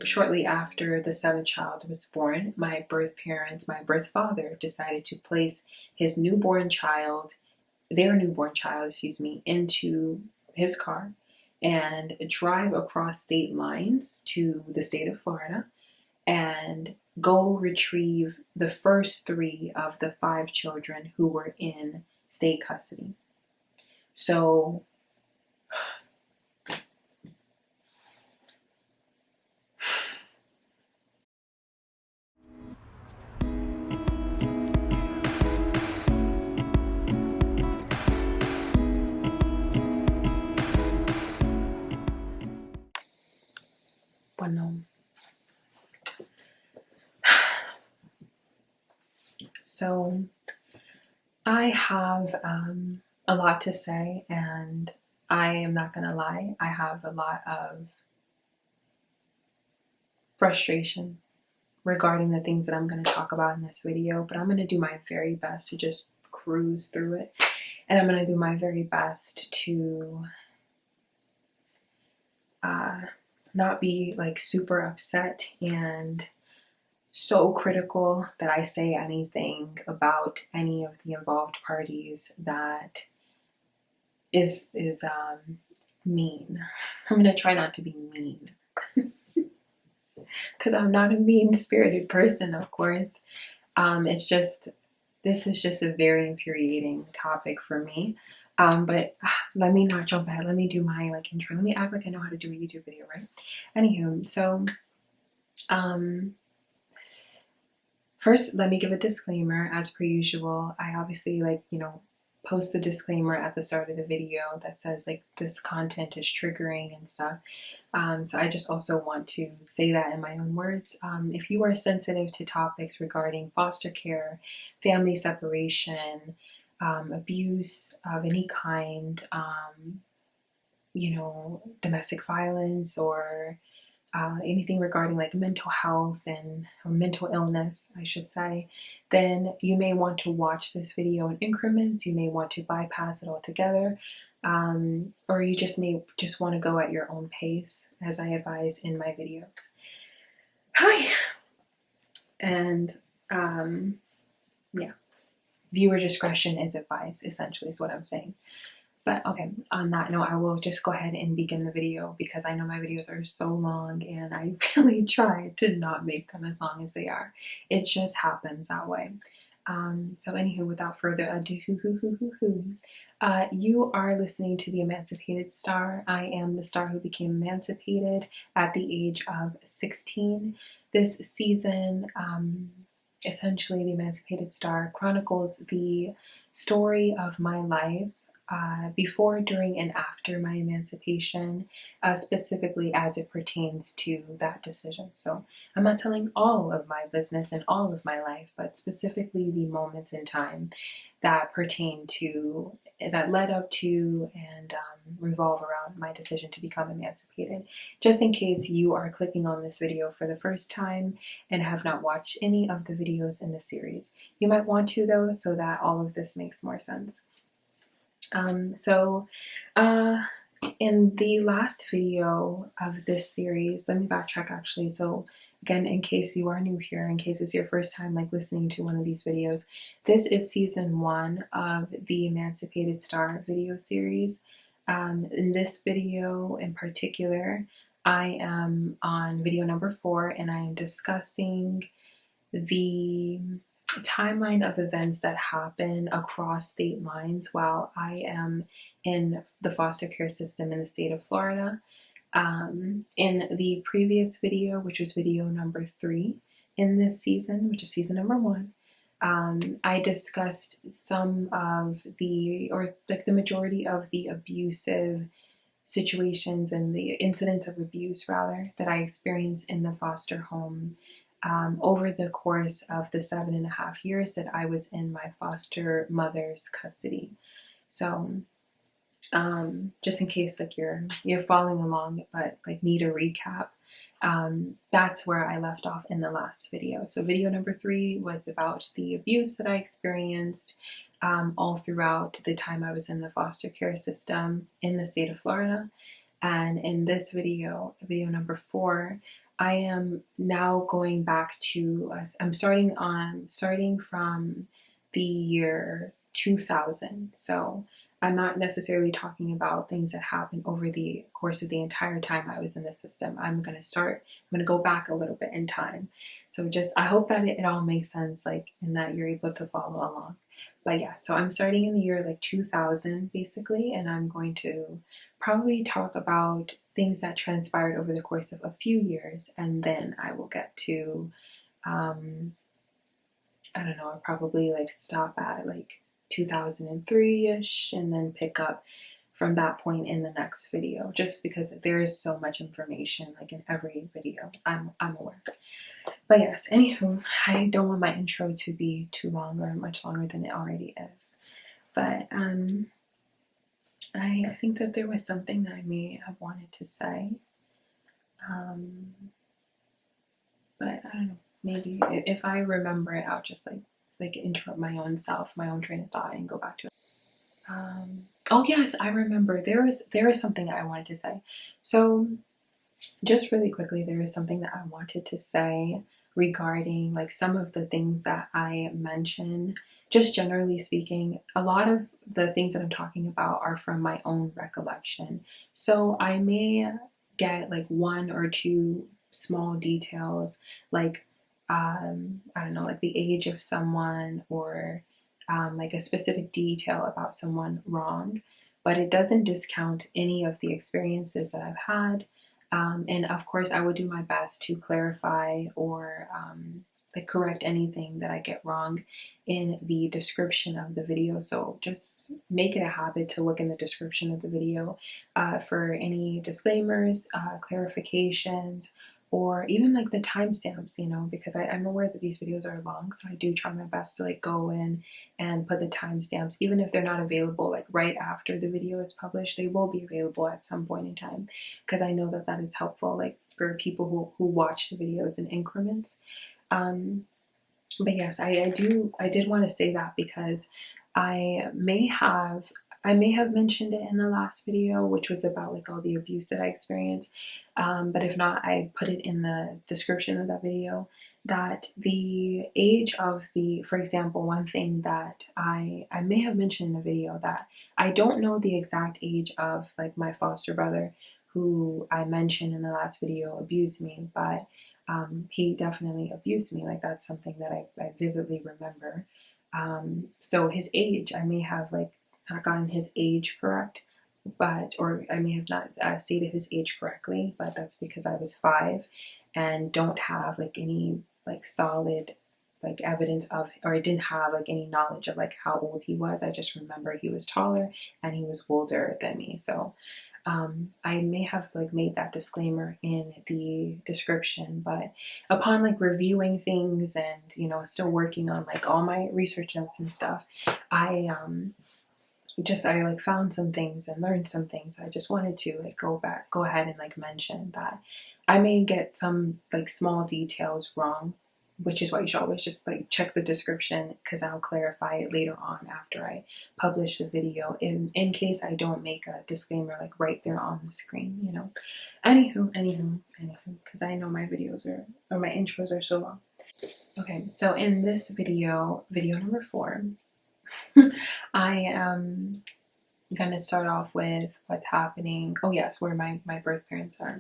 shortly after the seventh child was born, my birth father, decided to place his newborn child, their newborn child, excuse me, into his car and drive across state lines to the state of Florida and go retrieve the first 3 of the 5 children who were in state custody. So bueno. So I have a lot to say, and I am not gonna lie, I have a lot of frustration regarding the things that I'm going to talk about in this video, but I'm going to do my very best to just cruise through it, and I'm going to do my very best to not be like super upset and so critical that I say anything about any of the involved parties that is mean. I'm going to try not to be mean because I'm not a mean-spirited person, of course. This is just a very infuriating topic for me. But let me not jump ahead. Let me do my intro. Let me act like I know how to do a YouTube video, right? Anywho, so first, let me give a disclaimer as per usual. I obviously post the disclaimer at the start of the video that says this content is triggering and stuff. So I just also want to say that in my own words. If you are sensitive to topics regarding foster care, family separation, abuse of any kind, domestic violence, or anything regarding mental health or mental illness, I should say, then you may want to watch this video in increments. You may want to bypass it altogether, or you may just want to go at your own pace, as I advise in my videos. Hi, and yeah, viewer discretion is advised, essentially, is what I'm saying. But okay, on that note, I will just go ahead and begin the video because I know my videos are so long and I really try to not make them as long as they are. It just happens that way. So anywho, without further ado, you are listening to the Emancipated Star. I am the star who became emancipated at the age of 16. This season, essentially, the Emancipated Star chronicles the story of my life before, during, and after my emancipation, specifically as it pertains to that decision. So I'm not telling all of my business and all of my life, but specifically the moments in time that pertain to, that led up to, and revolve around my decision to become emancipated. Just in case you are clicking on this video for the first time and have not watched any of the videos in the series. You might want to, though, so that all of this makes more sense. In the last video of this series, let me backtrack actually. So again, in case you are new here, in case it's your first time listening to one of these videos, this is season 1 of the Emancipated Star video series. In this video in particular, I am on video number 4, and I am discussing the timeline of events that happen across state lines while I am in the foster care system in the state of Florida. In the previous video, which was video number 3 in this season, which is season number 1, I discussed some of the majority of the abusive situations and the incidents of abuse, rather, that I experienced in the foster home over the course of the 7.5 years that I was in my foster mother's custody. So just in case you're following along but need a recap, that's where I left off in the last video. So video number 3 was about the abuse that I experienced all throughout the time I was in the foster care system in the state of Florida. And in this video, video number 4, I am now going back to, I'm starting from the year 2000. So I'm not necessarily talking about things that happened over the course of the entire time I was in the system. I'm going to go back a little bit in time. So just, I hope that it all makes sense, like, and that you're able to follow along. But yeah, so I'm starting in the year like 2000 basically, and I'm going to probably talk about things that transpired over the course of a few years, and then I will get to, I don't know, I'll probably like stop at like 2003-ish and then pick up from that point in the next video, just because there is so much information like in every video, I'm aware. But yes, anywho, I don't want my intro to be too long or much longer than it already is. But I think that there was something that I may have wanted to say. But I don't know, maybe if I remember it, I'll just like interrupt my own self, my own train of thought, and go back to it. Oh yes, I remember there is something I wanted to say. So just really quickly, there is something that I wanted to say regarding like some of the things that I mentioned. Just generally speaking, a lot of the things that I'm talking about are from my own recollection. So I may get like one or two small details, like I don't know, like the age of someone, or like a specific detail about someone wrong, but it doesn't discount any of the experiences that I've had. And of course, I would do my best to clarify or like correct anything that I get wrong in the description of the video. So just make it a habit to look in the description of the video for any disclaimers, clarifications, or even like the timestamps, you know, because I'm aware that these videos are long, so I do try my best to like go in and put the timestamps, even if they're not available like right after the video is published. They will be available at some point in time, because I know that that is helpful, like for people who watch the videos in increments. But yes, I did want to say that because I may have mentioned it in the last video, which was about like all the abuse that I experienced. But if not, I put it in the description of that video, that the age of the, for example, one thing that I may have mentioned in the video, that I don't know the exact age of like my foster brother who I mentioned in the last video abused me, but he definitely abused me. Like that's something that I vividly remember. So his age, I may have like not gotten his age correct, but, or I may have not stated his age correctly, but that's because I was 5 and don't have like any like solid like evidence of, or I didn't have like any knowledge of like how old he was. I just remember he was taller and he was older than me. So I may have like made that disclaimer in the description, but upon like reviewing things and, you know, still working on like all my research notes and stuff, I like found some things and learned some things. I just wanted to like go ahead and like mention that I may get some like small details wrong, which is why you should always just like check the description, because I'll clarify it later on after I publish the video, in case I don't make a disclaimer like right there on the screen, you know. Anywho, because I know my videos or my intros are so long. Okay, so in this video number 4, I am gonna start off with what's happening. Oh yes, where my birth parents are.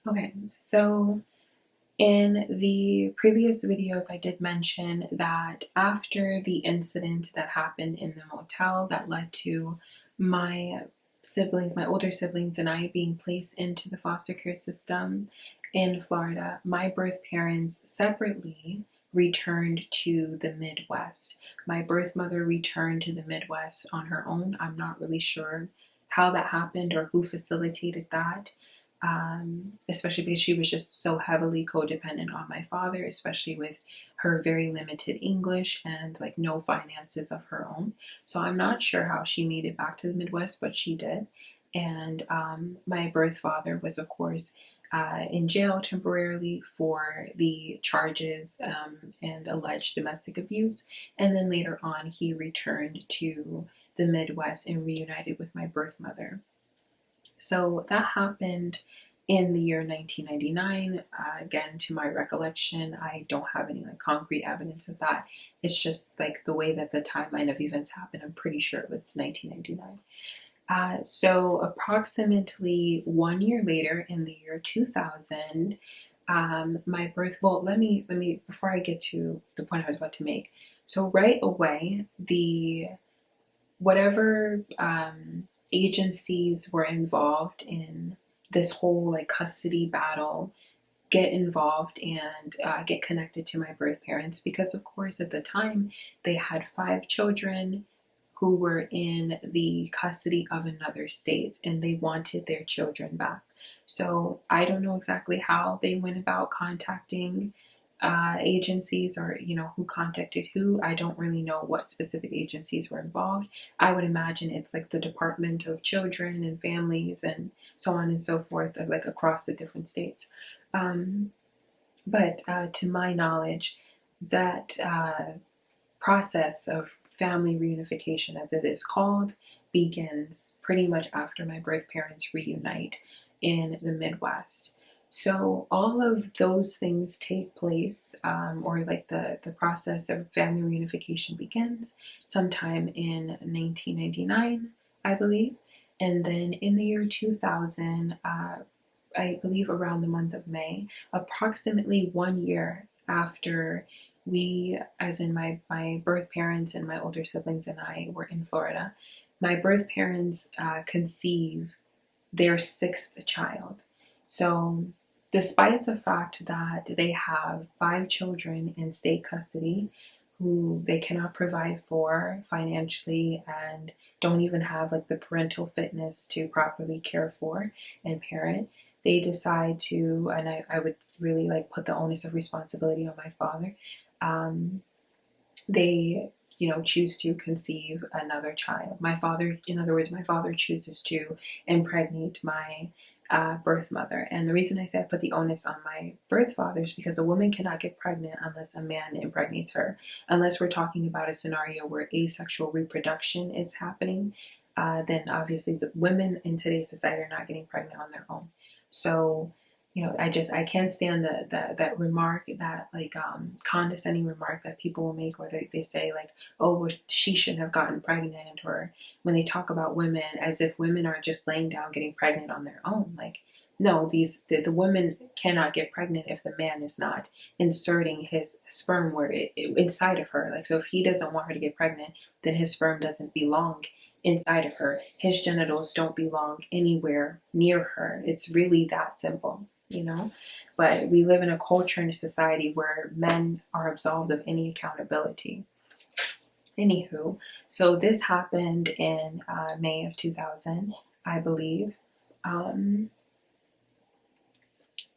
Okay, so in the previous videos, I did mention that after the incident that happened in the motel that led to my siblings, my older siblings, and I being placed into the foster care system in Florida, my birth parents separately returned to the Midwest. My birth mother returned to the Midwest on her own. I'm not really sure how that happened or who facilitated that. Especially because she was just so heavily codependent on my father, especially with her very limited English and like no finances of her own. So I'm not sure how she made it back to the Midwest, but she did. And my birth father was, of course, in jail temporarily for the charges and alleged domestic abuse. And then later on, he returned to the Midwest and reunited with my birth mother. So that happened in the year 1999. Again, to my recollection, I don't have any like concrete evidence of that. It's just like the way that the timeline of events happened. I'm pretty sure it was 1999. So approximately 1 year later, in the year 2000, my birth. Well, let me before I get to the point I was about to make. So right away, the whatever agencies were involved in this whole like custody battle get involved and get connected to my birth parents, because of course at the time they had 5 children who were in the custody of another state and they wanted their children back. So I don't know exactly how they went about contacting agencies, or who contacted who. I don't really know what specific agencies were involved. I would imagine it's like the Department of Children and Families and so on and so forth, like across the different states. um, but to my knowledge, that process of family reunification, as it is called, begins pretty much after my birth parents reunite in the Midwest. So all of those things take place, or like the process of family reunification begins sometime in 1999, I believe. And then in the year 2000, I believe around the month of May, approximately 1 year after we, as in my birth parents and my older siblings and I, were in Florida, my birth parents conceive their 6th child. So, despite the fact that they have 5 children in state custody who they cannot provide for financially and don't even have like the parental fitness to properly care for and parent, they decide to, and I would really like put the onus of responsibility on my father. They choose to conceive another child. My father, in other words, my father chooses to impregnate my birth mother. And the reason I say I put the onus on my birth father is because a woman cannot get pregnant unless a man impregnates her, unless we're talking about a scenario where asexual reproduction is happening. Then obviously the women in today's society are not getting pregnant on their own. So I can't stand that remark, that like condescending remark that people will make, or they say like, oh well, she shouldn't have gotten pregnant, or when they talk about women as if women are just laying down getting pregnant on their own. Like, no, the woman cannot get pregnant if the man is not inserting his sperm inside of her. Like, so if he doesn't want her to get pregnant, then his sperm doesn't belong inside of her. His genitals don't belong anywhere near her. It's really that simple. But we live in a culture and a society where men are absolved of any accountability. Anywho, so this happened in May of 2000, I believe. Um,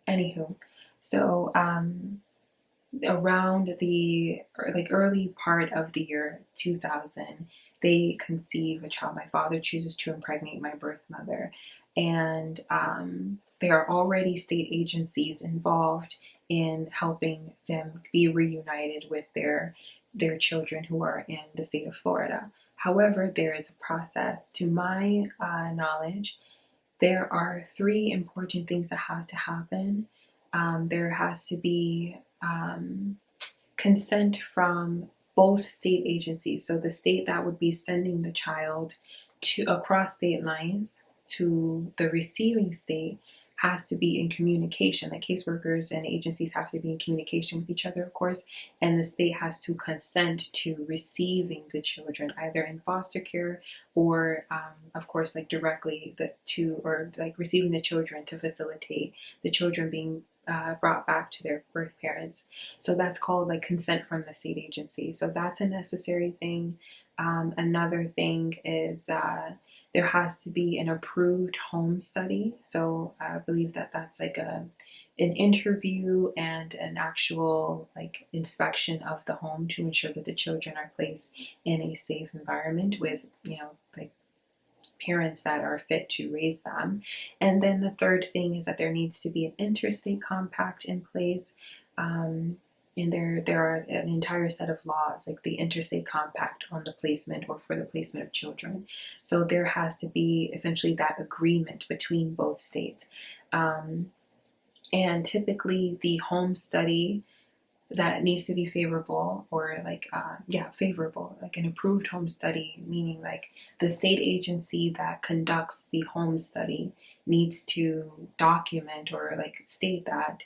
Anywho, so around the like early part of the year 2000, they conceive a child. My father chooses to impregnate my birth mother, and there are already state agencies involved in helping them be reunited with their children who are in the state of Florida. However, there is a process. To my knowledge, there are 3 important things that have to happen. There has to be consent from both state agencies. So the state that would be sending the child to across state lines to the receiving state has to be in communication. The caseworkers and agencies have to be in communication with each other, of course, and the state has to consent to receiving the children, either in foster care or, of course, like directly or like receiving the children to facilitate the children being brought back to their birth parents. So that's called like consent from the state agency. So that's a necessary thing. Another thing is there has to be an approved home study. So I believe that that's like an interview and an actual like inspection of the home to ensure that the children are placed in a safe environment with like parents that are fit to raise them. And then the third thing is that there needs to be an interstate compact in place. and there are an entire set of laws, like the interstate compact on the placement or for the placement of children. So there has to be essentially that agreement between both states. And typically the home study that needs to be favorable, or like favorable, like an approved home study, meaning like the state agency that conducts the home study needs to document or like state that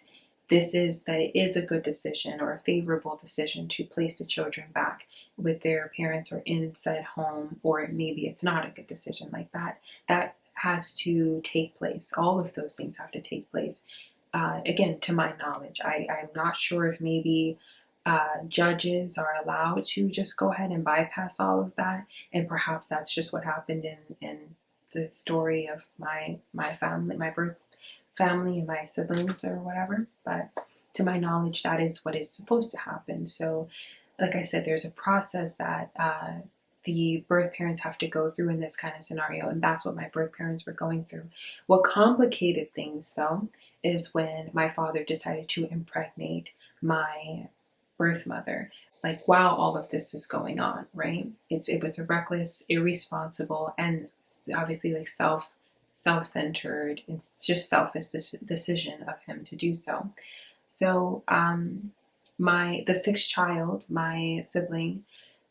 it is a good decision or a favorable decision to place the children back with their parents or in said home, or maybe it's not a good decision. Like that has to take place. All of those things have to take place. Again, to my knowledge, I'm not sure if maybe judges are allowed to just go ahead and bypass all of that, and perhaps that's just what happened in the story of my family, my birth family, and my siblings or whatever. But to my knowledge, that is what is supposed to happen. So, like I said, there's a process that the birth parents have to go through in this kind of scenario, and that's what my birth parents were going through. What complicated things, though, is when my father decided to impregnate my birth mother, like while all of this is going on, right? It was a reckless, irresponsible, and obviously like self-centered. It's just selfish decision of him to do so. So the sixth child, my sibling,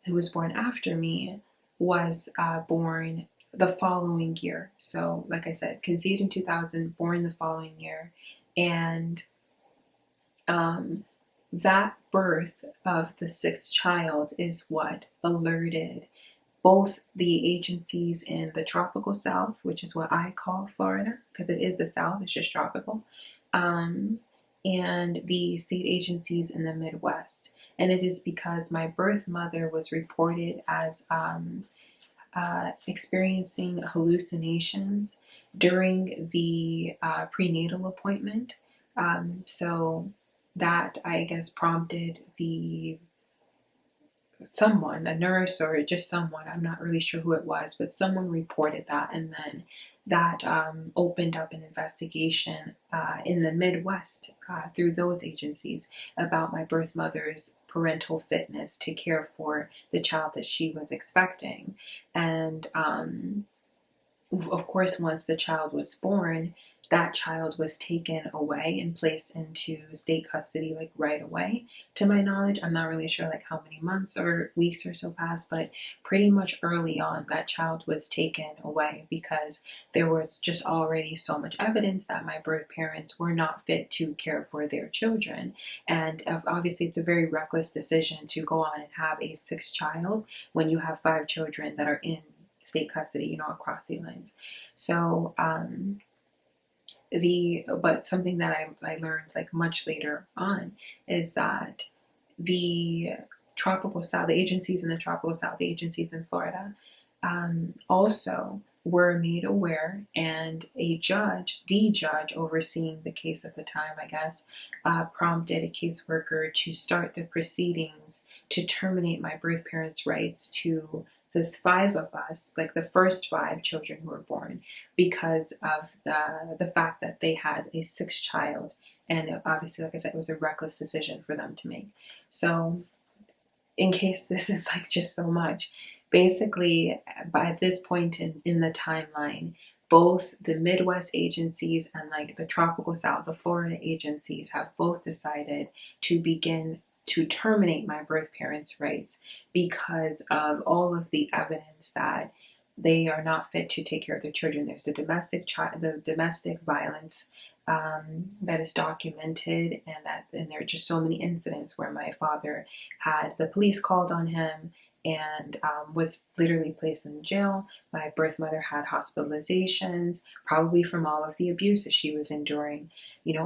who was born after me, was born the following year. So, like I said, conceived in 2000, born the following year. And that birth of the sixth child is what alerted both the agencies in the tropical South, which is what I call Florida, because it is the South, it's just tropical, and the state agencies in the Midwest. And it is because my birth mother was reported as experiencing hallucinations during the prenatal appointment. So that, I guess, prompted someone, a nurse or just someone, I'm not really sure who it was, but someone reported that, and then that opened up an investigation in the Midwest through those agencies about my birth mother's parental fitness to care for the child that she was expecting. And of course, once the child was born, that child was taken away and placed into state custody like right away. To my knowledge, I'm not really sure like how many months or weeks or so passed, but pretty much early on that child was taken away because there was just already so much evidence that my birth parents were not fit to care for their children. And obviously it's a very reckless decision to go on and have a sixth child when you have 5 children that are in state custody, across the lines. So but something that I learned like much later on is that the tropical South, the agencies in the tropical South, the agencies in Florida, also were made aware, and the judge overseeing the case at the time, I guess, prompted a caseworker to start the proceedings to terminate my birth parents' rights to this 5 of us, like the first 5 children who were born, because of the fact that they had a 6th child. And obviously, like I said, it was a reckless decision for them to make. So in case this is like just so much, basically by this point in the timeline, both the Midwest agencies and like the tropical South, the Florida agencies, have both decided to begin to terminate my birth parents' rights because of all of the evidence that they are not fit to take care of their children. There's the domestic violence that is documented, and there are just so many incidents where my father had the police called on him and was literally placed in jail. My birth mother had hospitalizations, probably from all of the abuse that she was enduring,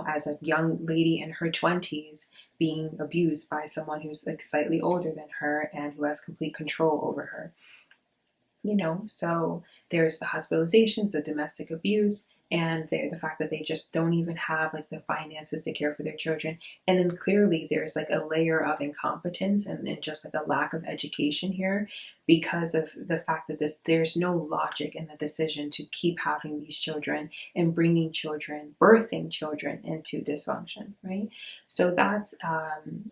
as a young lady in her 20s, being abused by someone who's like slightly older than her and who has complete control over her. So there's the hospitalizations, the domestic abuse, and the fact that they just don't even have like the finances to care for their children. And then clearly there's like a layer of incompetence and just like a lack of education here, because of the fact that there's no logic in the decision to keep having these children and bringing children, birthing children into dysfunction, right? So that's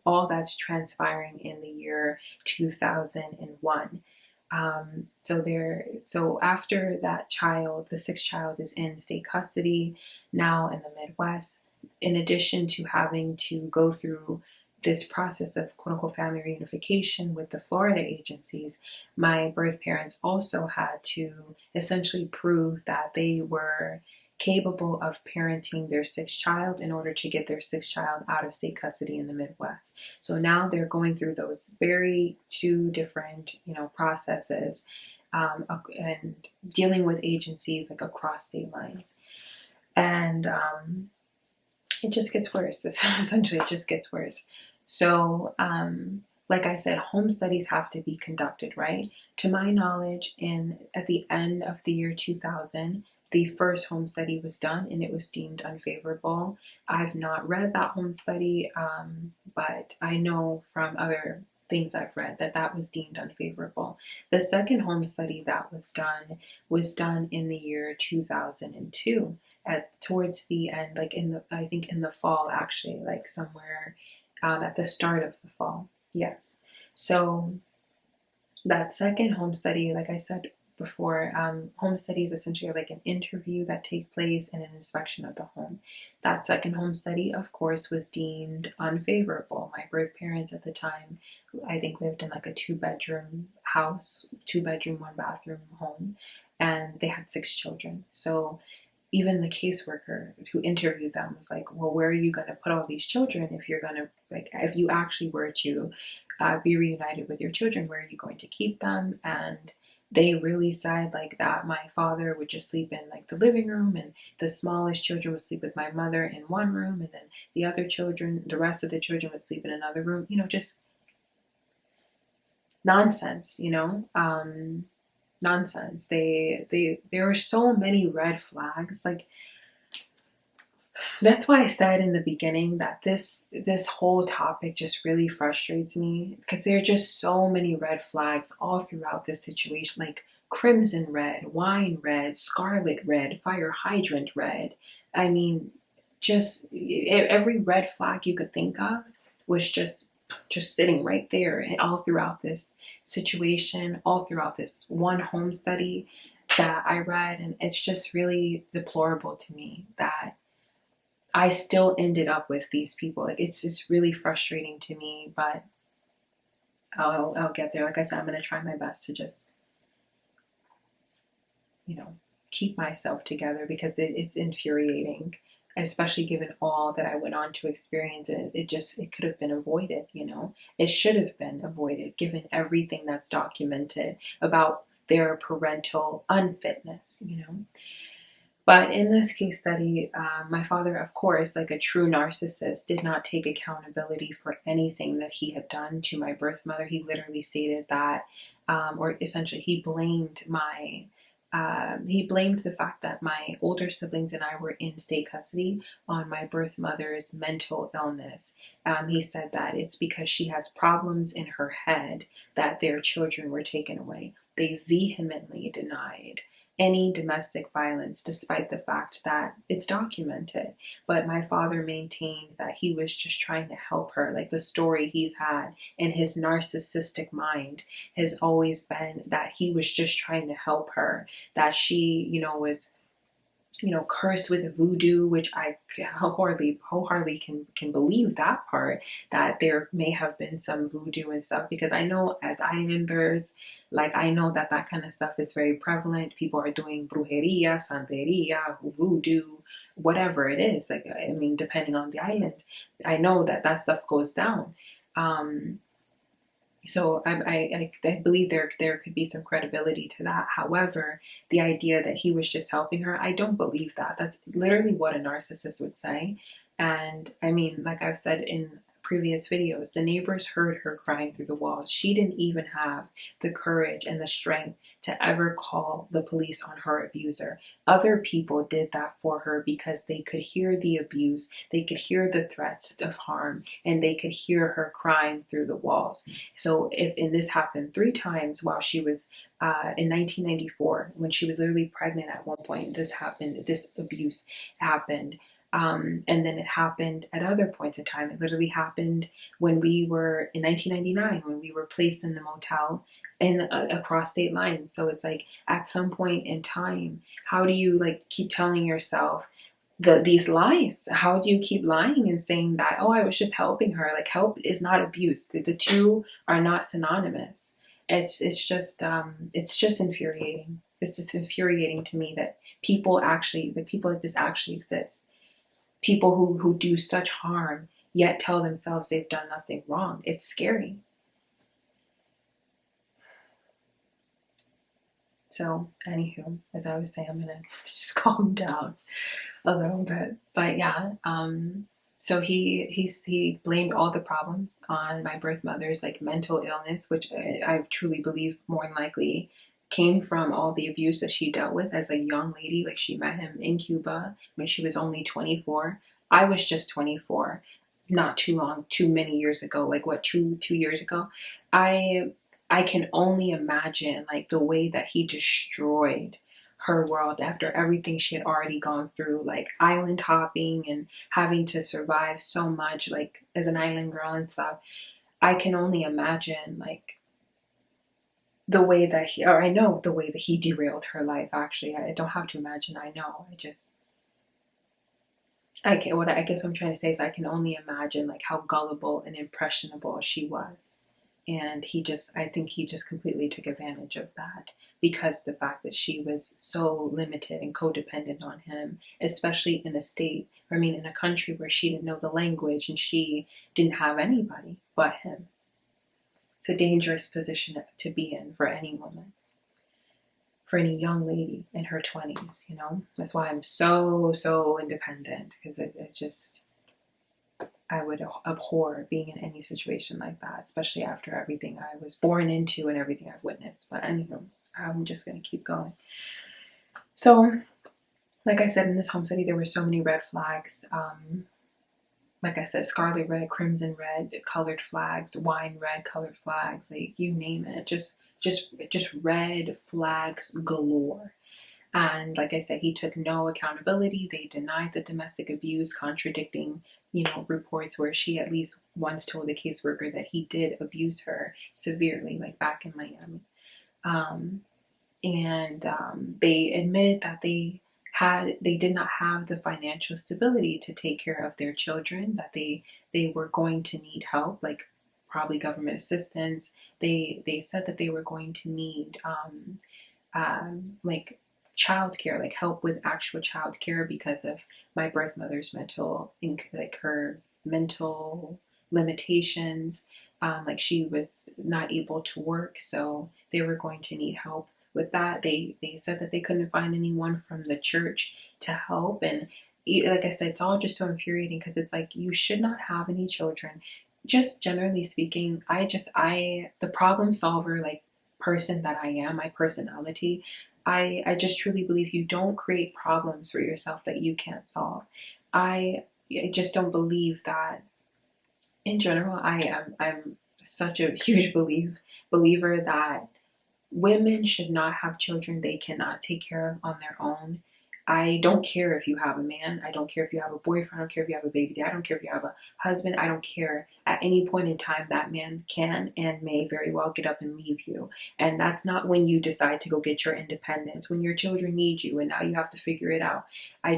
all that's transpiring in the year 2001. So after that child, the sixth child is in state custody now in the Midwest. In addition to having to go through this process of quote unquote family reunification with the Florida agencies, my birth parents also had to essentially prove that they were capable of parenting their sixth child in order to get their sixth child out of state custody in the Midwest. So now they're going through those very two different, processes, and dealing with agencies like across state lines. And it just gets worse. Essentially, it just gets worse. So, like I said, home studies have to be conducted, right? To my knowledge, at the end of the year 2000, the first home study was done and it was deemed unfavorable. I've not read that home study, but I know from other things I've read that that was deemed unfavorable. The second home study that was done in the year 2002, towards the end, like I think in the fall, actually, like somewhere at the start of the fall. Yes. So that second home study, like I said before, home studies essentially are like an interview that take place and an inspection of the home. That second home study, of course, was deemed unfavorable. My birth parents at the time, I think, lived in like a 2-bedroom house, 2-bedroom, 1-bathroom home, and they had 6 children. So even the caseworker who interviewed them was like, well, where are you going to put all these children if you're going to, like, if you actually were to be reunited with your children, where are you going to keep them? And they really said like that my father would just sleep in like the living room, and the smallest children would sleep with my mother in one room, and then the rest of the children would sleep in another room. Just nonsense, nonsense. There were so many red flags. Like, that's why I said in the beginning that this whole topic just really frustrates me, because there are just so many red flags all throughout this situation, like crimson red, wine red, scarlet red, fire hydrant red. I mean, just every red flag you could think of was just sitting right there, and all throughout this situation, all throughout this one home study that I read. And it's just really deplorable to me that I still ended up with these people. Like, it's just really frustrating to me, but I'll get there. Like I said, I'm gonna try my best to just, keep myself together, because it's infuriating, especially given all that I went on to experience. And it could have been avoided. It should have been avoided given everything that's documented about their parental unfitness. But in this case study, my father, of course, like a true narcissist, did not take accountability for anything that he had done to my birth mother. He literally stated that, or essentially, he blamed the fact that my older siblings and I were in state custody on my birth mother's mental illness. He said that it's because she has problems in her head that their children were taken away. They vehemently denied any domestic violence, despite the fact that it's documented. But my father maintained that he was just trying to help her. Like, the story he's had in his narcissistic mind has always been that he was just trying to help her, that she, was cursed with voodoo, which I wholeheartedly can believe that part, that there may have been some voodoo and stuff, because I know as islanders, like, I know that kind of stuff is very prevalent. People are doing brujeria, santeria, voodoo, whatever it is. Like, I mean, depending on the island, I know that stuff goes down. So I believe there could be some credibility to that. However, the idea that he was just helping her, I don't believe that. That's literally what a narcissist would say. And I mean, like I've said in previous videos, the neighbors heard her crying through the walls. She didn't even have the courage and the strength to ever call the police on her abuser. Other people did that for her because they could hear the abuse, they could hear the threats of harm, and they could hear her crying through the walls. So and this happened 3 times while she was in 1994, when she was literally pregnant at one point. This happened, this abuse happened. And then it happened at other points in time. It literally happened when we were in 1999, when we were placed in the motel across state lines. So it's like, at some point in time, how do you like keep telling yourself these lies? How do you keep lying and saying that, oh, I was just helping her? Like, help is not abuse. The two are not synonymous. It's just infuriating. It's just infuriating to me that people like this actually exist. People who do such harm yet tell themselves they've done nothing wrong. It's scary. So, anywho, as I was saying, I'm gonna just calm down a little bit. But yeah, so he blamed all the problems on my birth mother's like mental illness, which I truly believe more than likely came from all the abuse that she dealt with as a young lady. Like, she met him in Cuba when she was only 24. I was just 24, not too many years ago. Like, what, two years ago? I can only imagine like the way that he destroyed her world after everything she had already gone through, like island hopping and having to survive so much, like as an island girl and stuff. I can only imagine like the way that I know the way that he derailed her life. Actually, I don't have to imagine. I know. What I guess what I'm trying to say is I can only imagine like how gullible and impressionable she was. And I think he just completely took advantage of that, because the fact that she was so limited and codependent on him, especially in in a country where she didn't know the language and she didn't have anybody but him. It's a dangerous position to be in for any woman, for any young lady in her 20s, you know? That's why I'm so independent, because I would abhor being in any situation like that, especially after everything I was born into and everything I've witnessed. But anywho, I'm just going to keep going. So, like I said, in this home study, there were so many red flags. Like I said, scarlet red, crimson red, colored flags, wine red, colored flags, like you name it. Just red flags galore. And like I said, he took no accountability. They denied the domestic abuse, contradicting, reports where she at least once told the caseworker that he did abuse her severely, like back in Miami. They admitted that they did not have the financial stability to take care of their children, that they were going to need help, like probably government assistance. They said that they were going to need like childcare, like help with actual childcare, because of my birth mother's her mental limitations. Like, she was not able to work, so they were going to need help with that. They said that they couldn't find anyone from the church to help, and like I said, it's all just so infuriating, because it's like, you should not have any children. Just generally speaking, the problem solver, like, person that I am, my personality, I just truly believe you don't create problems for yourself that you can't solve. I just don't believe that. In general, I'm such a huge believer that women should not have children they cannot take care of on their own. I don't care if you have a man. I don't care if you have a boyfriend. I don't care if you have a baby dad. I don't care if you have a husband. I don't care. At any point in time, that man can and may very well get up and leave you. And that's not when you decide to go get your independence, when your children need you and now you have to figure it out. I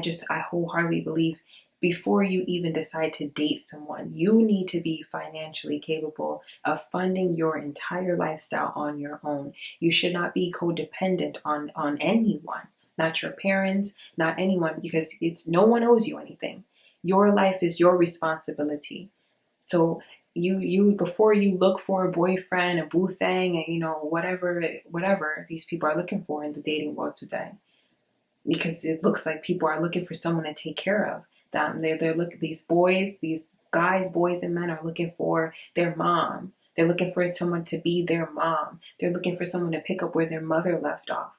wholeheartedly believe, before you even decide to date someone, you need to be financially capable of funding your entire lifestyle on your own. You should not be codependent on anyone, not your parents, not anyone, because no one owes you anything. Your life is your responsibility. So you before you look for a boyfriend, a boo thing, and whatever these people are looking for in the dating world today, because it looks like people are looking for someone to take care of them. They're looking, these boys, these guys, boys, and men are looking for their mom. They're looking for someone to be their mom. They're looking for someone to pick up where their mother left off.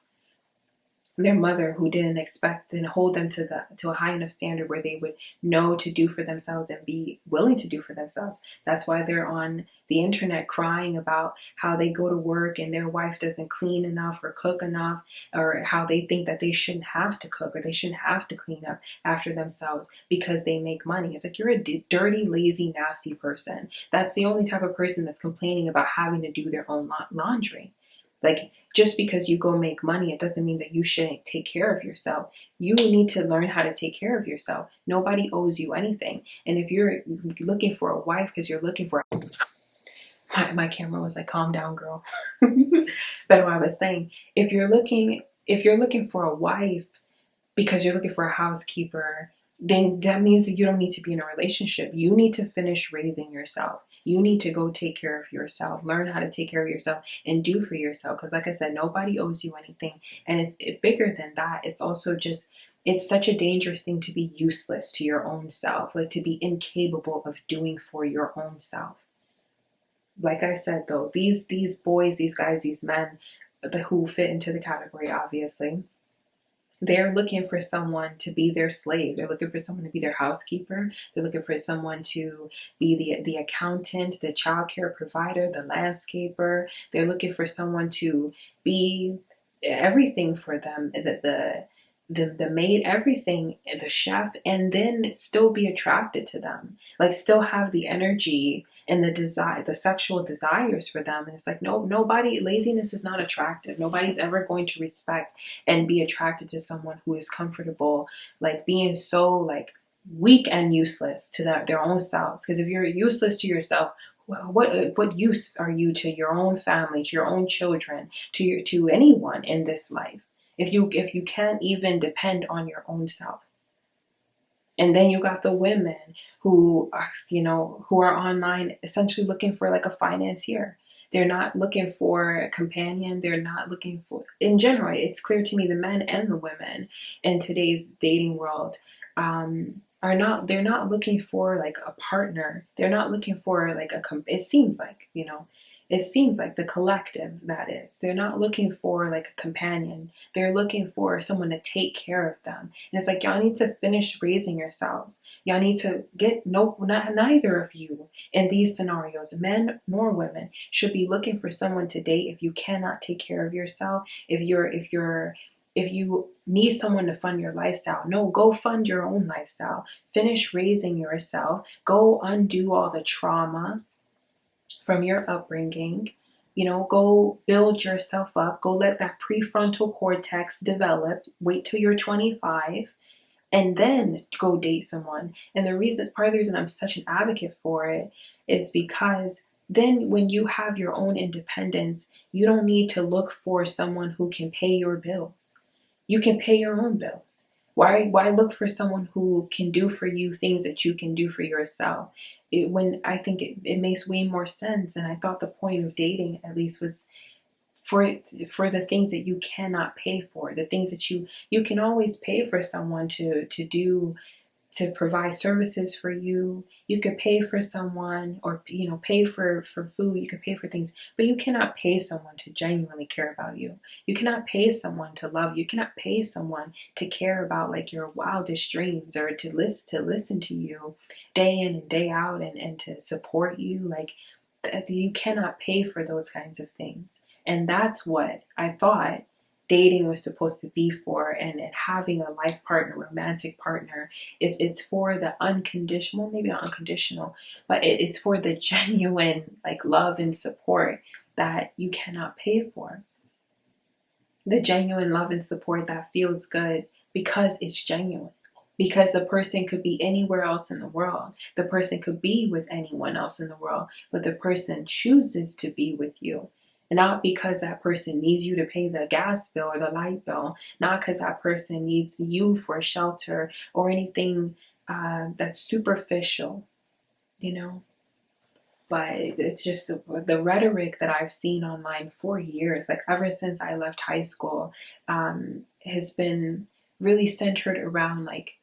Their mother, who didn't expect and hold them to a high enough standard where they would know to do for themselves and be willing to do for themselves. That's why they're on the internet crying about how they go to work and their wife doesn't clean enough or cook enough, or how they think that they shouldn't have to cook or they shouldn't have to clean up after themselves because they make money. It's like, you're a dirty, lazy, nasty person. That's the only type of person that's complaining about having to do their own laundry. Like, just because you go make money, it doesn't mean that you shouldn't take care of yourself. You need to learn how to take care of yourself. Nobody owes you anything. And if you're looking for a wife because you're looking for my camera was like, calm down, girl. But what I was saying, if you're looking for a wife because you're looking for a housekeeper, then that means that you don't need to be in a relationship. You need to finish raising yourself. You need to go take care of yourself, learn how to take care of yourself and do for yourself. Because like I said, nobody owes you anything. And it's bigger than that. It's also just, it's such a dangerous thing to be useless to your own self, like to be incapable of doing for your own self. Like I said, though, these boys, these guys, these men who fit into the category, obviously, they're looking for someone to be their slave. They're looking for someone to be their housekeeper. They're looking for someone to be the accountant, the childcare provider, the landscaper. They're looking for someone to be everything for them, the maid, everything, the chef, and then still be attracted to them. Like, still have the energy and the desire, the sexual desires for them. And it's like, no, nobody, laziness is not attractive. Nobody's ever going to respect and be attracted to someone who is comfortable, like being so like weak and useless to their own selves. Because if you're useless to yourself, what use are you to your own family, to your own children, to anyone in this life? If you can't even depend on your own self. And then you got the women who are, who are online essentially looking for like a financier. They're not looking for a companion. They're not looking for, in general, it's clear to me the men and the women in today's dating world they're not looking for like a partner. They're not looking for like it seems like, it seems like the collective, that is. They're not looking for like a companion. They're looking for someone to take care of them. And it's like, y'all need to finish raising yourselves. Y'all need to get, neither of you in these scenarios, men nor women, should be looking for someone to date if you cannot take care of yourself. If you need someone to fund your lifestyle, no, go fund your own lifestyle. Finish raising yourself. Go undo all the trauma from your upbringing. Go build yourself up. Go let that prefrontal cortex develop. Wait till you're 25 and then go date someone. And part of the reason I'm such an advocate for it is because then when you have your own independence, you don't need to look for someone who can pay your bills. You can pay your own bills. Why look for someone who can do for you things that you can do for yourself? When I think it makes way more sense. And I thought the point of dating, at least, was for the things that you cannot pay for, the things that you can always pay for someone to do, to provide services for you. You could pay for someone, or pay for food. You could pay for things, but you cannot pay someone to genuinely care about you. You cannot pay someone to love you. You cannot pay someone to care about like your wildest dreams, or to listen to you day in and day out, and to support you. Like, you cannot pay for those kinds of things. And that's what I thought dating was supposed to be for, and having a life partner, romantic partner, it's for the unconditional, maybe not unconditional, but it's for the genuine like love and support that you cannot pay for. The genuine love and support that feels good because it's genuine. Because the person could be anywhere else in the world. The person could be with anyone else in the world, but the person chooses to be with you. Not because that person needs you to pay the gas bill or the light bill. Not because that person needs you for shelter or anything that's superficial, But it's just the rhetoric that I've seen online for years, like ever since I left high school, has been really centered around like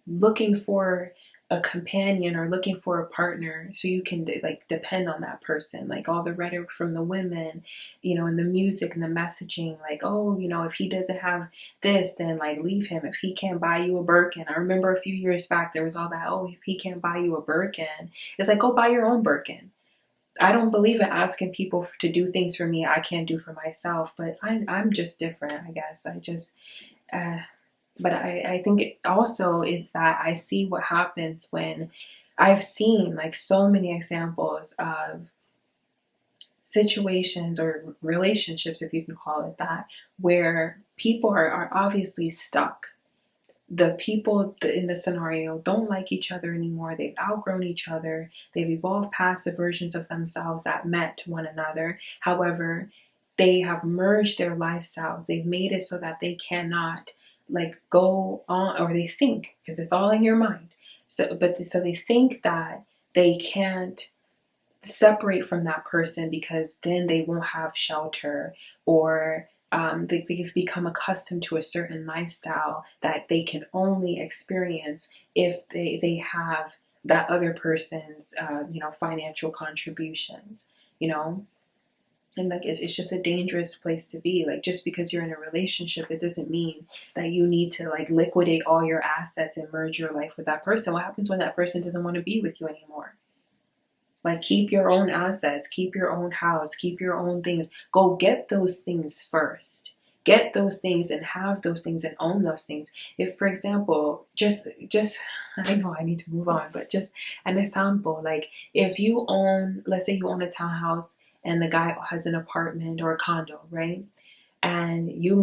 looking for a companion or looking for a partner so you can like depend on that person. Like all the rhetoric from the women, you know, and the music and the messaging, like, oh, you know, if he doesn't have this, then like leave him. If he can't buy you a Birkin. I remember a few years back there was all that, oh, if he can't buy you a Birkin, it's like, go buy your own Birkin. I don't believe in asking people to do things for me I can't do for myself, but I'm just different, I guess. I just but I think also it's that I see what happens when I've seen like so many examples of situations or relationships, if you can call it that, where people are obviously stuck. The people in the scenario don't like each other anymore. They've outgrown each other. They've evolved past the versions of themselves that met one another. However, they have merged their lifestyles. They've made it so that they cannot like go on, or they think, because it's all in your mind. So they think that they can't separate from that person because then they won't have shelter, or they've become accustomed to a certain lifestyle that they can only experience if they have that other person's financial contributions, you know. And like it's just a dangerous place to be. Like just because you're in a relationship, it doesn't mean that you need to like liquidate all your assets and merge your life with that person. What happens when that person doesn't want to be with you anymore? Like keep your own assets, keep your own house, keep your own things. Go get those things first. Get those things and have those things and own those things. If, for example, just I know I need to move on, but just an example, like if you own, let's say you own a townhouse and the guy has an apartment or a condo, right? And you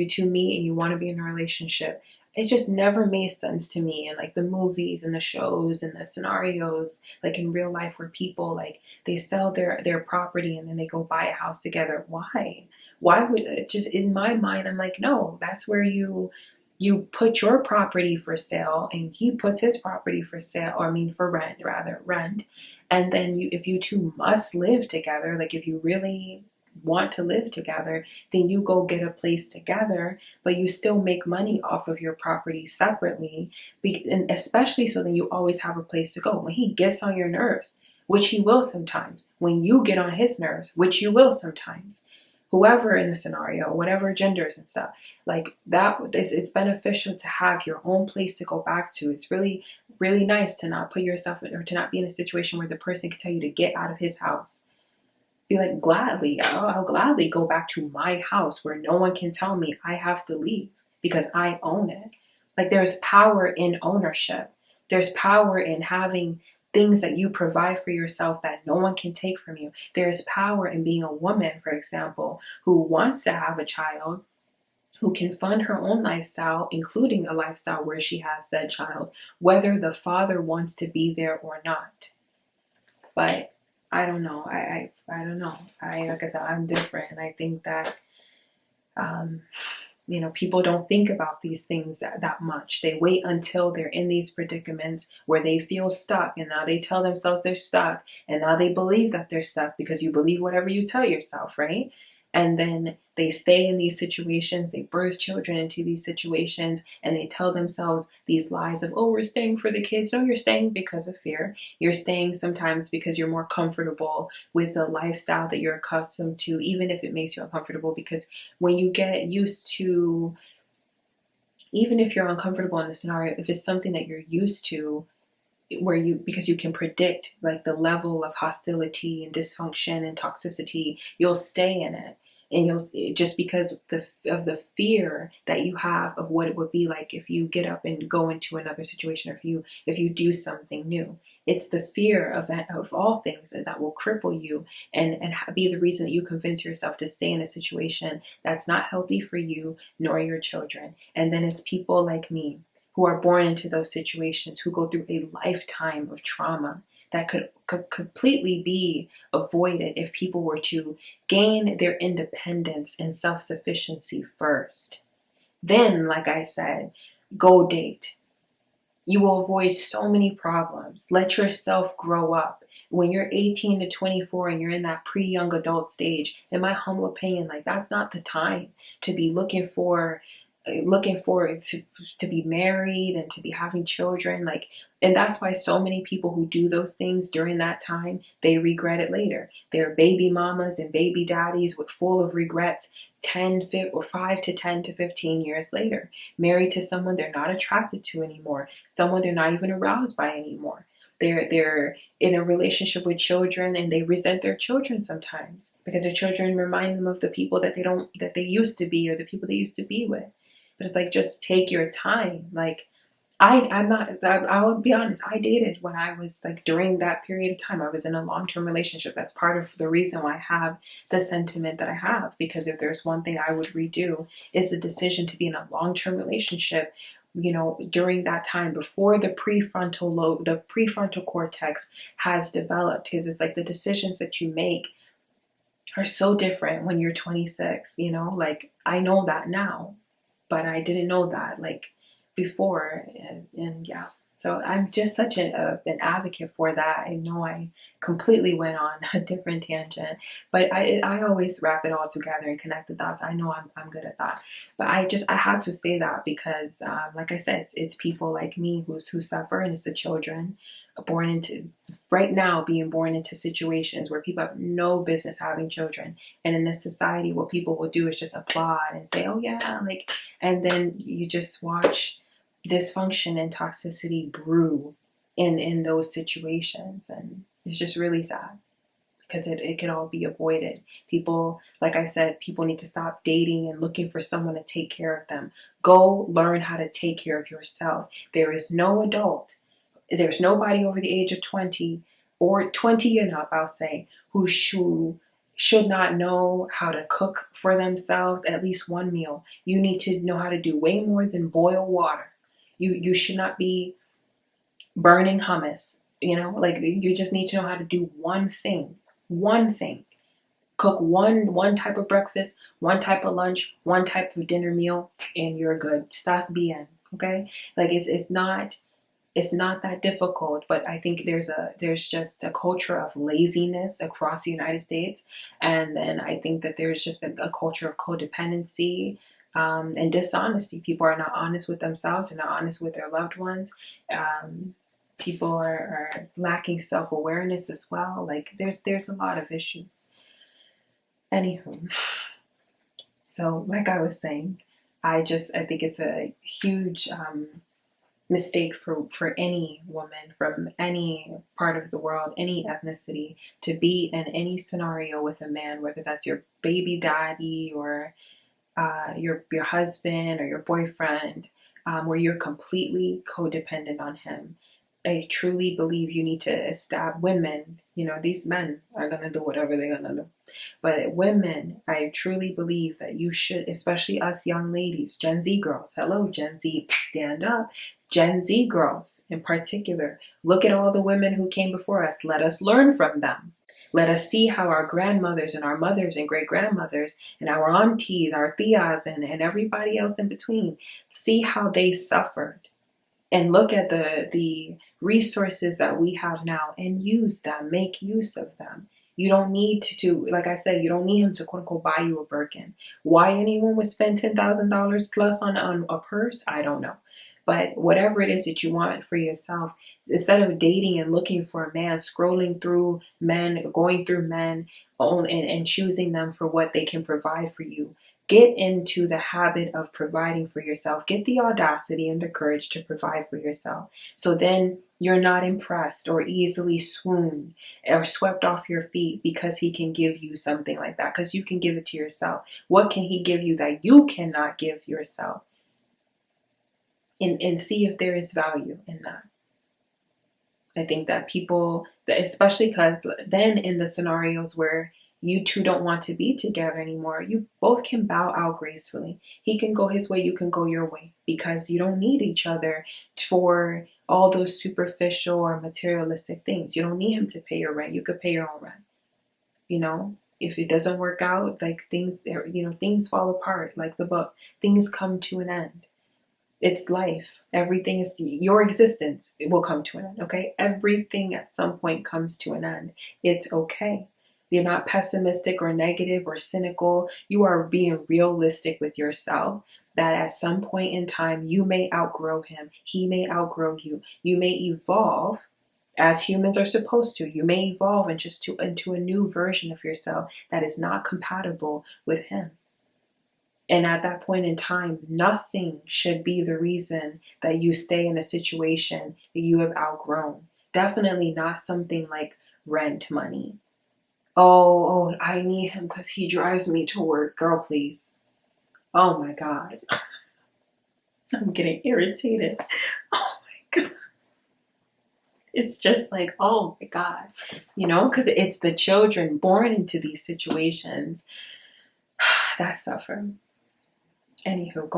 two meet and you want to be in a relationship. It just never made sense to me. And like the movies and the shows and the scenarios, like in real life where people like they sell their property and then they go buy a house together. Why would it just, in my mind, I'm like, no, that's where you put your property for sale and he puts his property for sale, or I mean for rent. And then if you two must live together, like if you really want to live together, then you go get a place together, but you still make money off of your property separately. And especially so that you always have a place to go. When he gets on your nerves, which he will sometimes, when you get on his nerves, which you will sometimes, whoever in the scenario, whatever genders and stuff, like that, it's beneficial to have your own place to go back to. It's really, really nice to not put yourself in, or to not be in a situation where the person can tell you to get out of his house. Be like, gladly, I'll gladly go back to my house where no one can tell me I have to leave because I own it. Like there's power in ownership. There's power in having things that you provide for yourself that no one can take from you. There's power in being a woman, for example, who wants to have a child, who can fund her own lifestyle, including a lifestyle where she has said child, whether the father wants to be there or not. But I don't know. I don't know. Like I said, I'm different. And I think that, people don't think about these things that much. They wait until they're in these predicaments where they feel stuck. And now they tell themselves they're stuck. And now they believe that they're stuck because you believe whatever you tell yourself, right? And then they stay in these situations, they birth children into these situations, and they tell themselves these lies of, oh, we're staying for the kids. No, you're staying because of fear. You're staying sometimes because you're more comfortable with the lifestyle that you're accustomed to, even if it makes you uncomfortable. Because when you get used to, even if you're uncomfortable in the scenario, if it's something that you're used to, because you can predict like the level of hostility and dysfunction and toxicity, you'll stay in it. And you'll, just because of the fear that you have of what it would be like if you get up and go into another situation, or if you do something new. It's the fear of all things that will cripple you and be the reason that you convince yourself to stay in a situation that's not healthy for you nor your children. And then it's people like me who are born into those situations, who go through a lifetime of trauma that could completely be avoided if people were to gain their independence and self-sufficiency first. Then, like I said, go date. You will avoid so many problems. Let yourself grow up. When you're 18 to 24 and you're in that pre-young adult stage, in my humble opinion, like that's not the time to be looking for looking forward to be married and to be having children. Like, and that's why so many people who do those things during that time, they regret it later. They're baby mamas and baby daddies with full of regrets 5 to 10 to 15 years later, married to someone they're not attracted to anymore, someone they're not even aroused by anymore. They're in a relationship with children, and they resent their children sometimes because their children remind them of the people that they used to be, or the people they used to be with. But it's like, just take your time. Like, I'll be honest, I dated when I was like, during that period of time, I was in a long-term relationship. That's part of the reason why I have the sentiment that I have, because if there's one thing I would redo, is the decision to be in a long-term relationship, during that time, before the prefrontal cortex has developed. Because it's like, the decisions that you make are so different when you're 26, like, I know that now, but I didn't know that like before. And yeah, so I'm just such an advocate for that. I know I completely went on a different tangent, but I always wrap it all together and connect the dots. I know I'm good at that, but I had to say that because like I said, it's people like me who suffer, and it's the children born into right now, being born into situations where people have no business having children. And in this society, what people will do is just applaud and say, oh yeah, like, and then you just watch dysfunction and toxicity brew in those situations. And it's just really sad, because it can all be avoided. People, like I said, people need to stop dating and looking for someone to take care of them. Go learn how to take care of yourself. There's nobody over the age of 20, or 20 and up, I'll say, who should not know how to cook for themselves at least one meal. You need to know how to do way more than boil water. You should not be burning hummus. Like, you just need to know how to do one thing. One thing. Cook one type of breakfast, one type of lunch, one type of dinner meal, and you're good. Stas bien. Okay? Like, it's not that difficult, but I think there's just a culture of laziness across the United States. And then I think that there's just a culture of codependency, and dishonesty. People are not honest with themselves, and not honest with their loved ones. People are lacking self-awareness as well. Like, there's a lot of issues. Anywho, so like I was saying, I think it's a huge mistake for any woman from any part of the world, any ethnicity, to be in any scenario with a man, whether that's your baby daddy, or your husband, or your boyfriend, where you're completely codependent on him. I truly believe you need to establish women. These men are gonna do whatever they're gonna do. But women, I truly believe that you should, especially us young ladies, Gen Z girls, hello Gen Z, stand up. Gen Z girls in particular, look at all the women who came before us. Let us learn from them. Let us see how our grandmothers and our mothers and great grandmothers and our aunties, our tias, and everybody else in between, see how they suffered. And look at the resources that we have now, and use them, make use of them. You don't need to, like I said, you don't need him to quote unquote buy you a Birkin. Why anyone would spend $10,000 plus on a purse, I don't know. But whatever it is that you want for yourself, instead of dating and looking for a man, scrolling through men, going through men, and choosing them for what they can provide for you, get into the habit of providing for yourself. Get the audacity and the courage to provide for yourself. So then you're not impressed or easily swooned or swept off your feet because he can give you something like that, because you can give it to yourself. What can he give you that you cannot give yourself? And see if there is value in that. I think that people, especially because then in the scenarios where you two don't want to be together anymore, you both can bow out gracefully. He can go his way, you can go your way, because you don't need each other for all those superficial or materialistic things. You don't need him to pay your rent. You could pay your own rent. If it doesn't work out, like things fall apart, like the book. Things come to an end. It's life. Everything is your existence. It will come to an end. Okay. Everything at some point comes to an end. It's okay. You're not pessimistic or negative or cynical. You are being realistic with yourself that at some point in time, you may outgrow him. He may outgrow you. You may evolve as humans are supposed to. You may evolve into a new version of yourself that is not compatible with him. And at that point in time, nothing should be the reason that you stay in a situation that you have outgrown. Definitely not something like rent money. Oh, I need him because he drives me to work. Girl, please. Oh my God. I'm getting irritated. Oh my God. It's just like, oh my God. Because it's the children born into these situations that suffer. Anywho,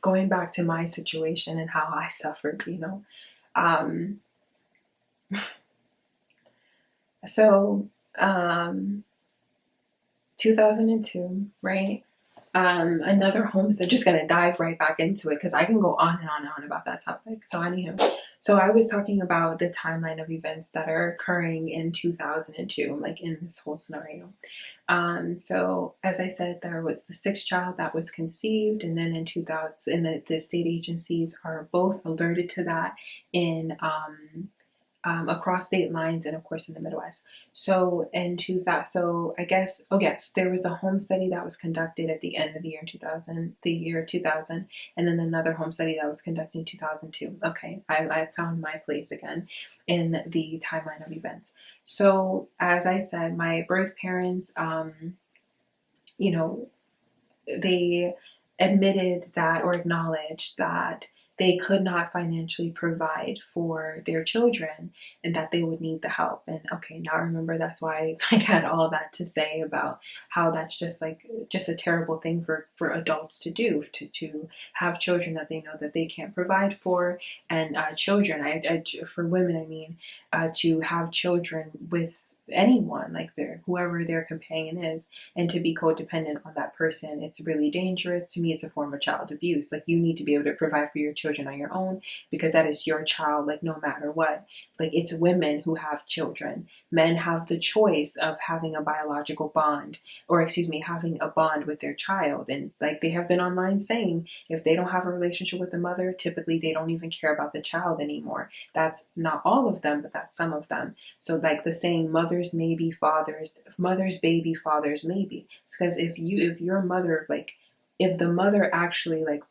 going back to my situation and how I suffered, So, 2002, right? Another homestead, just gonna dive right back into it because I can go on and on and on about that topic. So anywho, so I was talking about the timeline of events that are occurring in 2002, like in this whole scenario. So as I said, there was the sixth child that was conceived, and then in 2000, the state agencies are both alerted to that in across state lines and of course in the Midwest. So I guess, oh yes, there was a home study that was conducted at the end of the year 2000, and then another home study that was conducted in 2002. Okay, I found my place again in the timeline of events. So as I said, my birth parents, they admitted that or acknowledged that they could not financially provide for their children and that they would need the help. And okay, now remember, that's why I had all that to say about how that's just a terrible thing for adults to do, to have children that they know that they can't provide for, and children, for women, I mean, to have children with anyone, like whoever their companion is, and to be codependent on that person. It's really dangerous. To me, it's a form of child abuse. Like, you need to be able to provide for your children on your own because that is your child, like, no matter what. Like, it's women who have children. Men have the choice of having a biological bond, or having a bond with their child. And like, they have been online saying if they don't have a relationship with the mother, typically they don't even care about the child anymore. That's not all of them, but that's some of them. So like the saying, mothers may be fathers, mothers baby, fathers maybe. It's because if your mother, like, if the mother actually like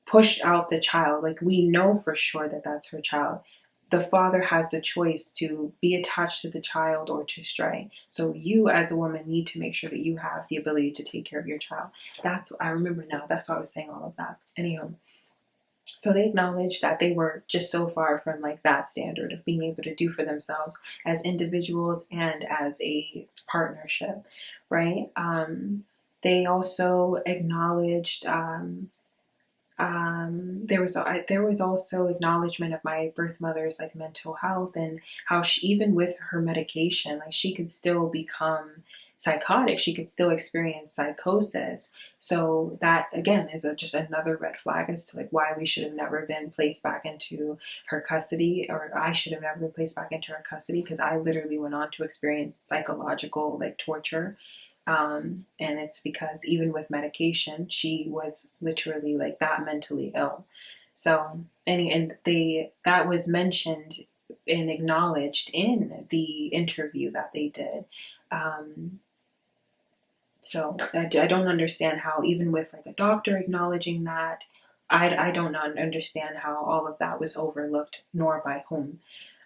pushed out the child, like, we know for sure that that's her child, the father has the choice to be attached to the child or to stray. So you as a woman need to make sure that you have the ability to take care of your child. I remember now, that's why I was saying all of that. Anyhow, so they acknowledged that they were just so far from like that standard of being able to do for themselves as individuals and as a partnership, right? They also acknowledged there was also acknowledgement of my birth mother's like mental health, and how she, even with her medication, like, she could still become psychotic. She could still experience psychosis. So that again is just another red flag as to like why we should have never been placed back into her custody, or I should have never been placed back into her custody, because I literally went on to experience psychological like torture. And it's because even with medication, she was literally like that mentally ill. So, that was mentioned and acknowledged in the interview that they did. So I don't understand how, even with like a doctor acknowledging that, I don't understand how all of that was overlooked, nor by whom.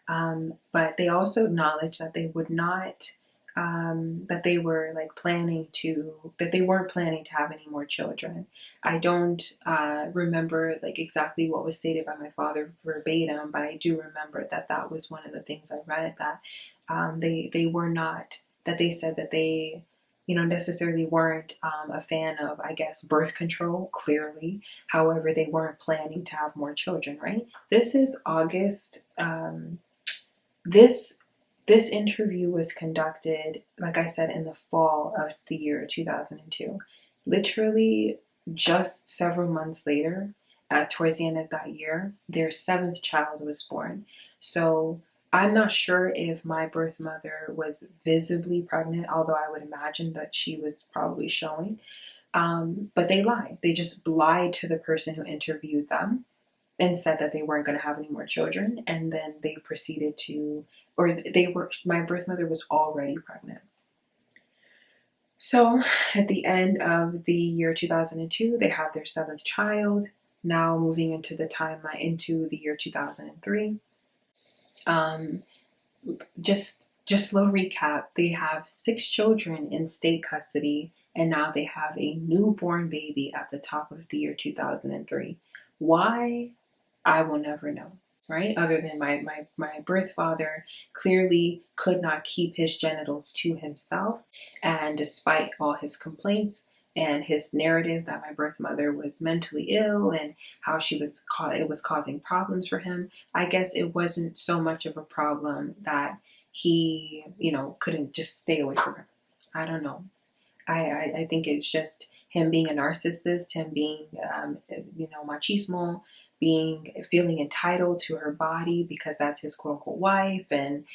But they also acknowledged that they would not, that they were like that they weren't planning to have any more children. I don't remember like exactly what was stated by my father verbatim, but I do remember that that was one of the things I read, that they were not, that they said that they, necessarily weren't a fan of, I guess, birth control, clearly. However, they weren't planning to have more children, right? This is August. This interview was conducted, like I said, in the fall of the year 2002. Literally just several months later, towards the end of that year, their seventh child was born. So I'm not sure if my birth mother was visibly pregnant, although I would imagine that she was probably showing. But they lied. They just lied to the person who interviewed them and said that they weren't going to have any more children. And then they proceeded to, my birth mother was already pregnant. So at the end of the year 2002, they have their 7th child. Now moving into the timeline, into the year 2003. Just little recap, they have 6 children in state custody, and now they have a newborn baby at the top of the year 2003. Why? I will never know, right? Other than my birth father clearly could not keep his genitals to himself, and despite all his complaints and his narrative that my birth mother was mentally ill and how it was causing problems for him, I guess it wasn't so much of a problem that he, couldn't just stay away from her. I don't know. I think it's just him being a narcissist, him being, machismo, feeling entitled to her body because that's his quote unquote wife, and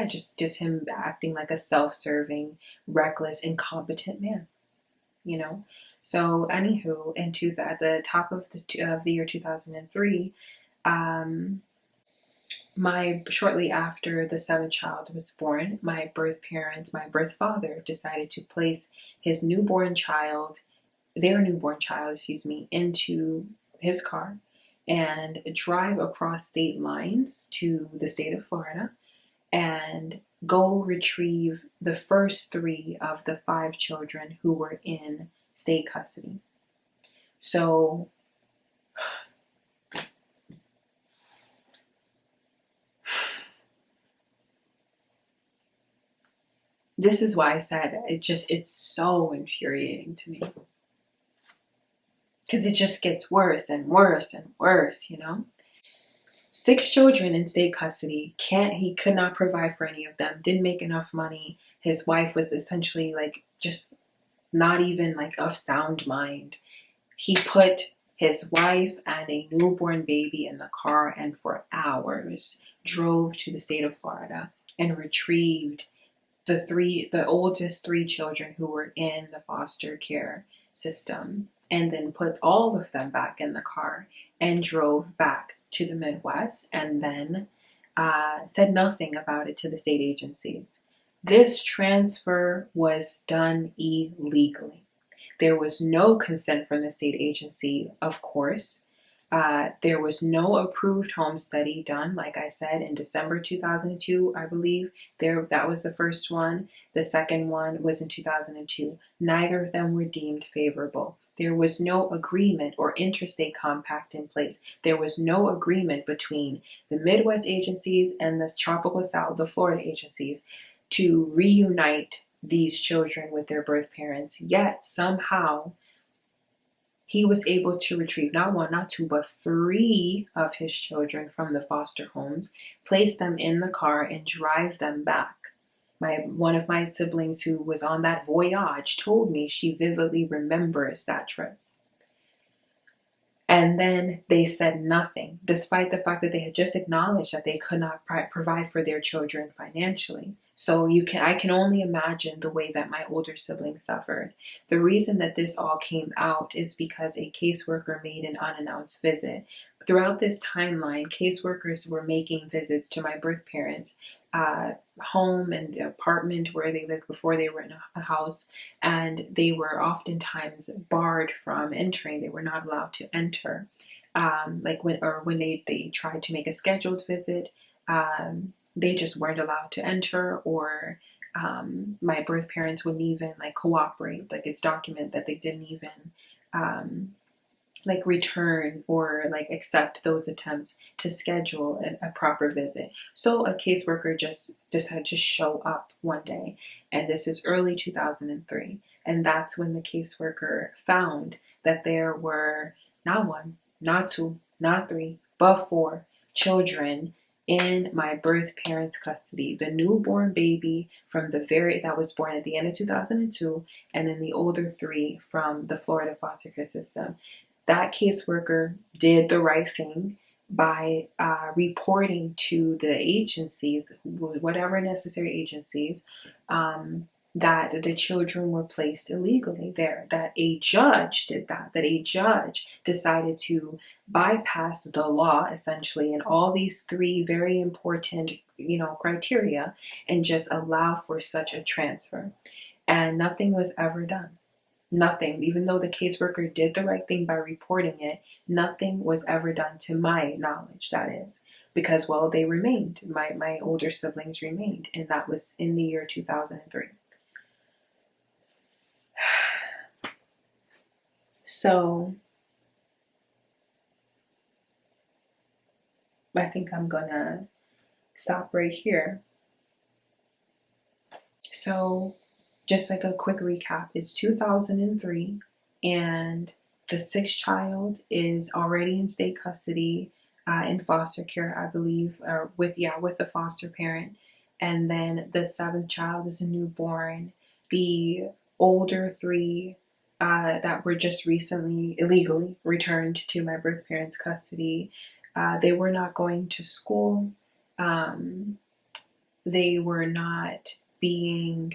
just him acting like a self-serving, reckless, incompetent man. So anywho, at the top of the year 2003, shortly after the 7th child was born, my birth father decided to place their newborn child, into his car and drive across state lines to the state of Florida and go retrieve the first 3 of the 5 children who were in state custody. So this is why I said it's so infuriating to me. Because it just gets worse and worse and worse, 6 children in state custody. He could not provide for any of them, didn't make enough money. His wife was essentially just not even of sound mind. He put his wife and a newborn baby in the car and for hours drove to the state of Florida and retrieved the oldest 3 children who were in the foster care system, and then put all of them back in the car and drove back to the Midwest, and then said nothing about it to the state agencies. This transfer was done illegally. There was no consent from the state agency, of course. There was no approved home study done, like I said, in December 2002, I believe. That was the first one. The second one was in 2002. Neither of them were deemed favorable. There was no agreement or interstate compact in place. There was no agreement between the Midwest agencies and the Tropical South, the Florida agencies, to reunite these children with their birth parents. Yet somehow he was able to retrieve not 1, not 2, but 3 of his children from the foster homes, place them in the car, and drive them back. One of my siblings who was on that voyage told me she vividly remembers that trip. And then they said nothing, despite the fact that they had just acknowledged that they could not provide for their children financially. So I can only imagine the way that my older siblings suffered. The reason that this all came out is because a caseworker made an unannounced visit. Throughout this timeline, caseworkers were making visits to my birth parents' home and the apartment where they lived before they were in a house, and they were oftentimes barred from entering. They were not allowed to enter. When they tried to make a scheduled visit, they just weren't allowed to enter, or my birth parents wouldn't even cooperate. It's documented that they didn't even return or accept those attempts to schedule a proper visit. So a caseworker just decided to show up one day, and this is early 2003, and that's when the caseworker found that there were not 1, not 2, not 3, but 4 children in my birth parents' custody. The newborn baby that was born at the end of 2002, and then the older 3 from the Florida foster care system. That caseworker did the right thing by reporting to the agencies, whatever necessary agencies, that the children were placed illegally there, that a judge did that a judge decided to bypass the law essentially and all these three very important, criteria, and just allow for such a transfer. And nothing was ever done. Nothing, even though the caseworker did the right thing by reporting it, nothing was ever done to my knowledge, that is. Because, well, they remained. My older siblings remained, and that was in the year 2003. So I think I'm gonna stop right here. So just like a quick recap, it's 2003 and the sixth child is already in state custody, in foster care, I believe, or with a foster parent. And then the seventh child is a newborn. The older three that were just recently illegally returned to my birth parents' custody, they were not going to school. They were not being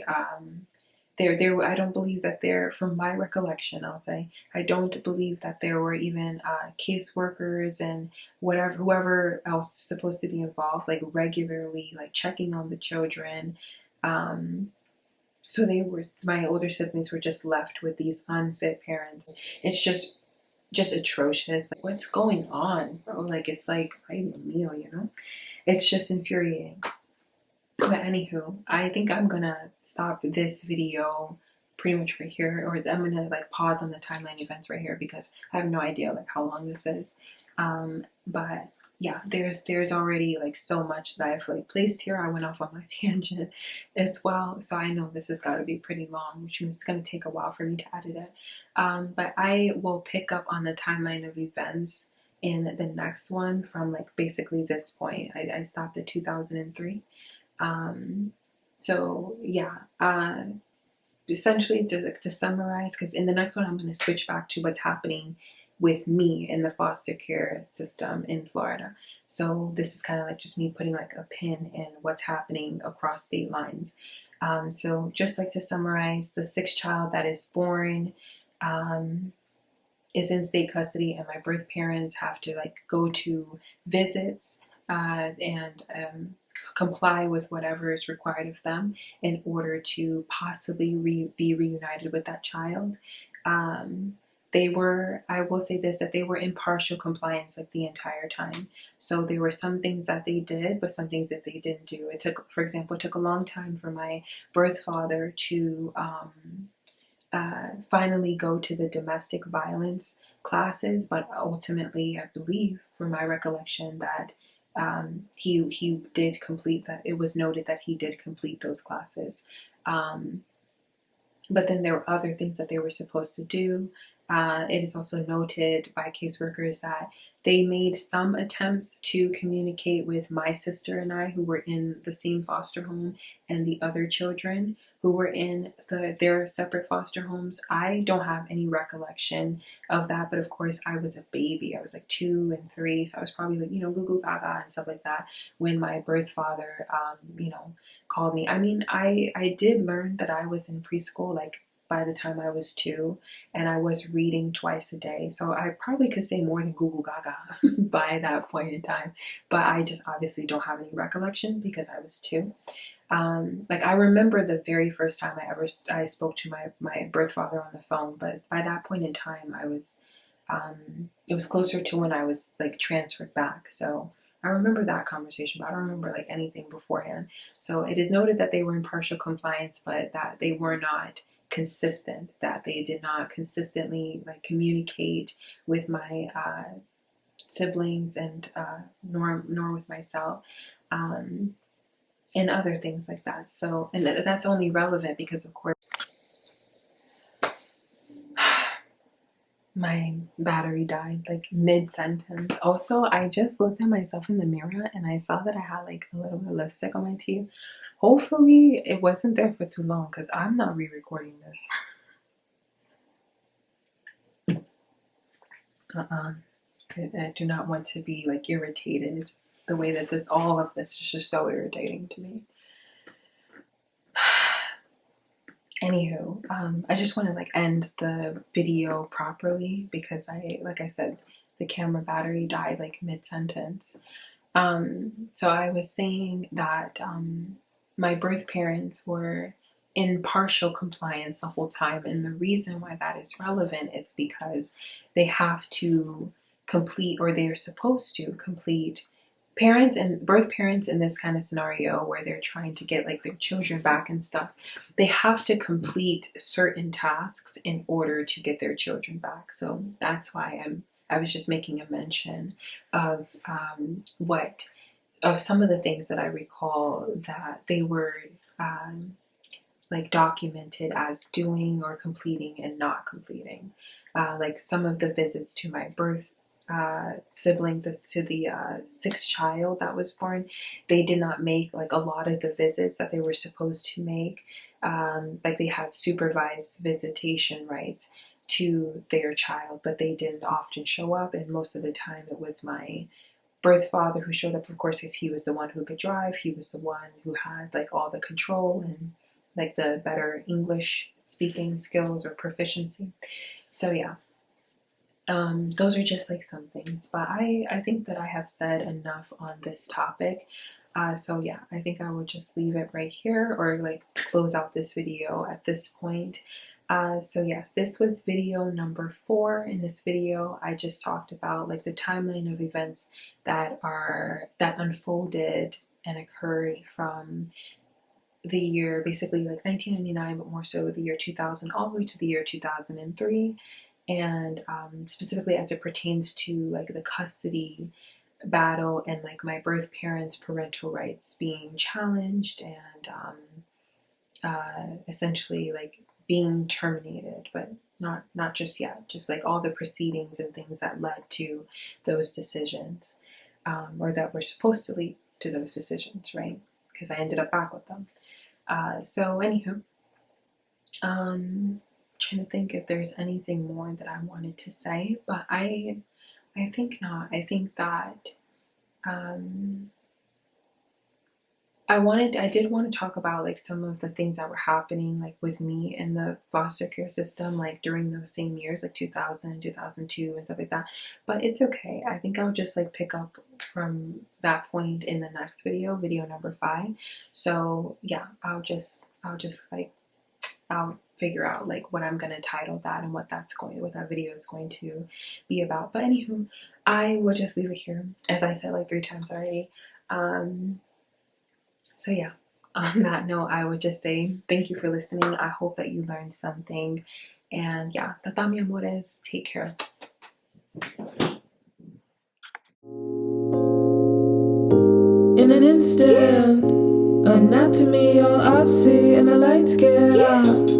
there. I don't believe that there, from my recollection, I'll say, I don't believe that there were even caseworkers and whoever else is supposed to be involved, like regularly, like checking on the children. So my older siblings were just left with these unfit parents. It's just atrocious. Like, what's going on, bro? Like, it's like, I'm a meal, It's just infuriating. But anywho, I think I'm gonna stop this video pretty much right here, or I'm gonna like pause on the timeline events right here because I have no idea like how long this is. But yeah, there's already like so much that I've like placed here. I went off on my tangent as well, so I know this has got to be pretty long, which means it's gonna take a while for me to edit it. But I will pick up on the timeline of events in the next one from like basically this point. I stopped at 2003. So yeah, essentially to summarize, because in the next one I'm going to switch back to what's happening with me in the foster care system in Florida. So this is kind of like just me putting like a pin in what's happening across state lines. So just like to summarize, the sixth child that is born is in state custody, and my birth parents have to like go to visits and comply with whatever is required of them in order to possibly be reunited with that child. I will say this, that they were in partial compliance like the entire time. So there were some things that they did, but some things that they didn't do. For example, it took a long time for my birth father to finally go to the domestic violence classes, but ultimately, I believe, from my recollection, that he did complete that. It was noted that he did complete those classes. But then there were other things that they were supposed to do. It is also noted by caseworkers that they made some attempts to communicate with my sister and I, who were in the same foster home, and the other children who were in their separate foster homes. I don't have any recollection of that, but of course I was a baby. I was like 2 and 3, so I was probably like, goo goo gaga and stuff like that when my birth father, called me. I mean, I did learn that I was in preschool, like by the time I was 2, and I was reading twice a day. So I probably could say more than Google Gaga by that point in time. But I just obviously don't have any recollection because I was 2. Like I remember the very first time I spoke to my birth father on the phone, but by that point in time it was closer to when I was like transferred back. So I remember that conversation, but I don't remember like anything beforehand. So it is noted that they were in partial compliance, but that they were not consistent, that they did not consistently like communicate with my siblings and nor with myself. And other things like that. So, and that's only relevant because, of course, my battery died like mid-sentence. Also, I just looked at myself in the mirror and I saw that I had like a little bit of lipstick on my teeth. Hopefully, it wasn't there for too long because I'm not re-recording this. I do not want to be like irritated the way that all of this is just so irritating to me. Anywho, I just want to like end the video properly because like I said, the camera battery died like mid-sentence. So I was saying that my birth parents were in partial compliance the whole time, and the reason why that is relevant is because they have to complete, or they're supposed to complete, parents and birth parents in this kind of scenario where they're trying to get like their children back and stuff, they have to complete certain tasks in order to get their children back. So that's why I was just making a mention of what of some of the things that I recall that they were um, like documented as doing or completing and not completing. Like some of the visits to my birth sibling, to the sixth child that was born, they did not make like a lot of the visits that they were supposed to make. Like they had supervised visitation rights to their child, but they didn't often show up, and most of the time it was my birth father who showed up, of course, because he was the one who could drive. He was the one who had like all the control and like the better English speaking skills or proficiency. So yeah, those are just like some things. But I think that I have said enough on this topic. So yeah, I think I would just leave it right here, or like close out this video at this point. So yes, this was video number 4. In this video, I just talked about like the timeline of events that unfolded and occurred from the year basically like 1999, but more so the year 2000 all the way to the year 2003, and specifically as it pertains to like the custody battle and like my birth parents' parental rights being challenged and essentially like being terminated, but not just yet, just like all the proceedings and things that led to those decisions, or that were supposed to lead to those decisions, right? Because I ended up back with them. So anywho, trying to think if there's anything more that I wanted to say, but I think not. I think that um, I did want to talk about like some of the things that were happening like with me in the foster care system, like during those same years, like 2000, 2002 and stuff like that. But it's okay. I think I'll just like pick up from that point in the next video, video number 5. So yeah, I'll just like, I'll figure out like what I'm gonna title that and what that video is going to be about. But anywho, I will just leave it here. As I said like 3 times already. So yeah, on that note, I would just say thank you for listening. I hope that you learned something. And yeah, tata mi amores, take care. In an instant, anatomy all I see, and the lights get out.